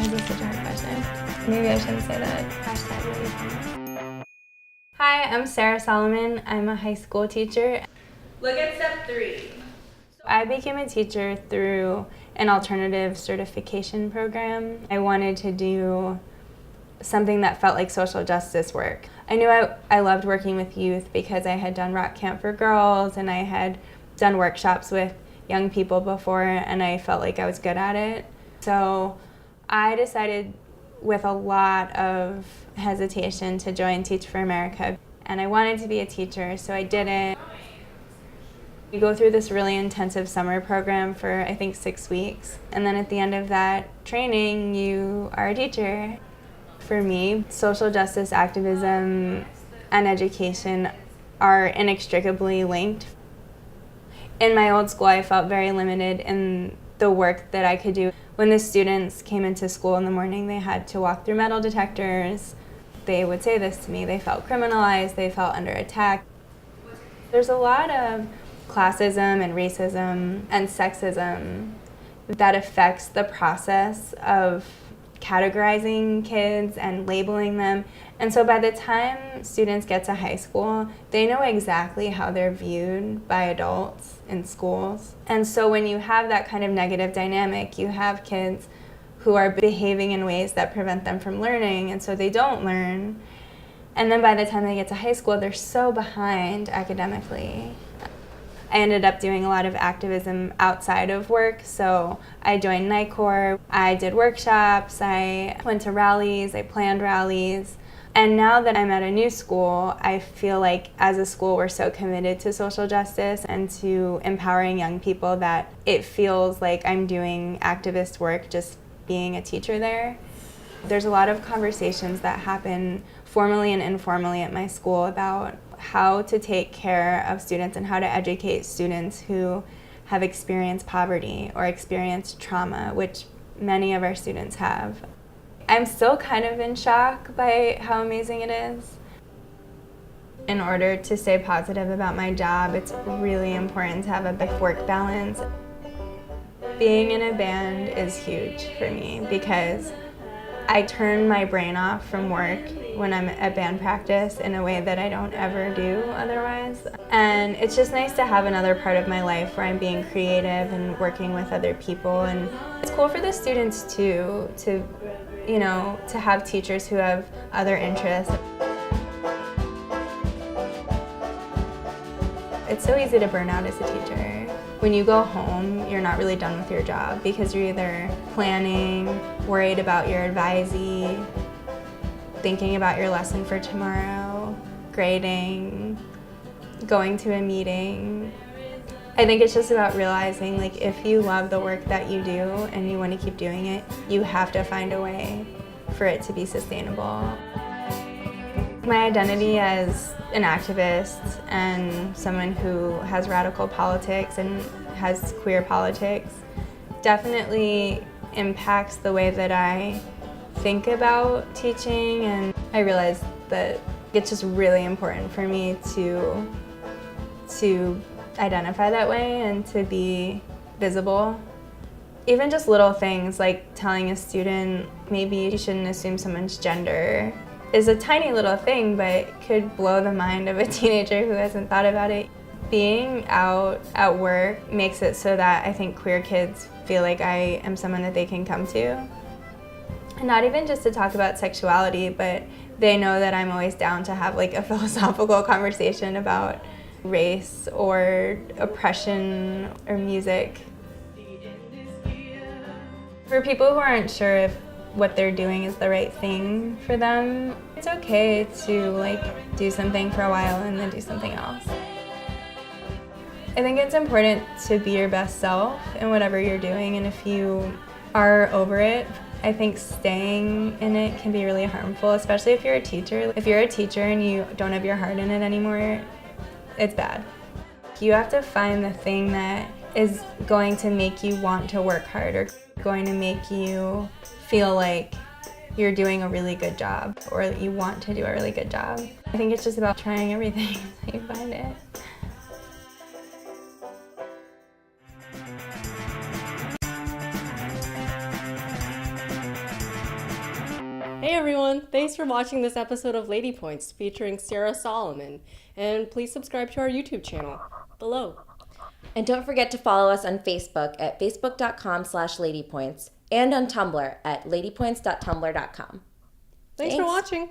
This is such a hard question. Maybe I shouldn't say that. Hashtag Ladypoints. Hi, I'm Sarah Solomon. I'm a high school teacher. Look at step 3. I became a teacher through an alternative certification program. I wanted to do something that felt like social justice work. I knew I loved working with youth because I had done rock camp for girls and I had done workshops with young people before, and I felt like I was good at it. So I decided with a lot of hesitation to join Teach for America, and I wanted to be a teacher, so I did it. You go through this really intensive summer program for I think 6 weeks, and then at the end of that training you are a teacher. For me, social justice activism and education are inextricably linked. In my old school, I felt very limited in the work that I could do. When the students came into school in the morning, they had to walk through metal detectors. They would say this to me. They felt criminalized. They felt under attack. There's a lot of classism and racism and sexism that affects the process of categorizing kids and labeling them. And so by the time students get to high school, they know exactly how they're viewed by adults in schools. And so when you have that kind of negative dynamic, you have kids who are behaving in ways that prevent them from learning, and so they don't learn. And then by the time they get to high school, they're so behind academically. I ended up doing a lot of activism outside of work, so I joined Night Corps, I did workshops, I went to rallies, I planned rallies. And now that I'm at a new school, I feel like as a school we're so committed to social justice and to empowering young people that it feels like I'm doing activist work just being a teacher there. There's a lot of conversations that happen formally and informally at my school about how to take care of students and how to educate students who have experienced poverty or experienced trauma, which many of our students have. I'm still kind of in shock by how amazing it is. In order to stay positive about my job, it's really important to have a life-work balance. Being in a band is huge for me because I turn my brain off from work when I'm at band practice in a way that I don't ever do otherwise. And it's just nice to have another part of my life where I'm being creative and working with other people. And it's cool for the students too, to have teachers who have other interests. It's so easy to burn out as a teacher. When you go home, you're not really done with your job because you're either planning, worried about your advisee, thinking about your lesson for tomorrow, grading, going to a meeting. I think it's just about realizing, like, if you love the work that you do and you want to keep doing it, you have to find a way for it to be sustainable. My identity as an activist and someone who has radical politics and has queer politics definitely impacts the way that I think about teaching, and I realized that it's just really important for me to identify that way and to be visible. Even just little things like telling a student maybe you shouldn't assume someone's gender is a tiny little thing, but could blow the mind of a teenager who hasn't thought about it. Being out at work makes it so that I think queer kids feel like I am someone that they can come to. And not even just to talk about sexuality, but they know that I'm always down to have like a philosophical conversation about race or oppression or music. For people who aren't sure if what they're doing is the right thing for them, it's okay to like do something for a while and then do something else. I think it's important to be your best self in whatever you're doing, and if you are over it, I think staying in it can be really harmful, especially if you're a teacher. If you're a teacher and you don't have your heart in it anymore, it's bad. You have to find the thing that is going to make you want to work harder, going to make you feel like you're doing a really good job or that you want to do a really good job. I think it's just about trying everything until you find it. Hey everyone, thanks for watching this episode of Ladypoints featuring Sarah Solomon. And please subscribe to our YouTube channel below. And don't forget to follow us on Facebook at facebook.com/ladypoints and on Tumblr at ladypoints.tumblr.com. Thanks for watching.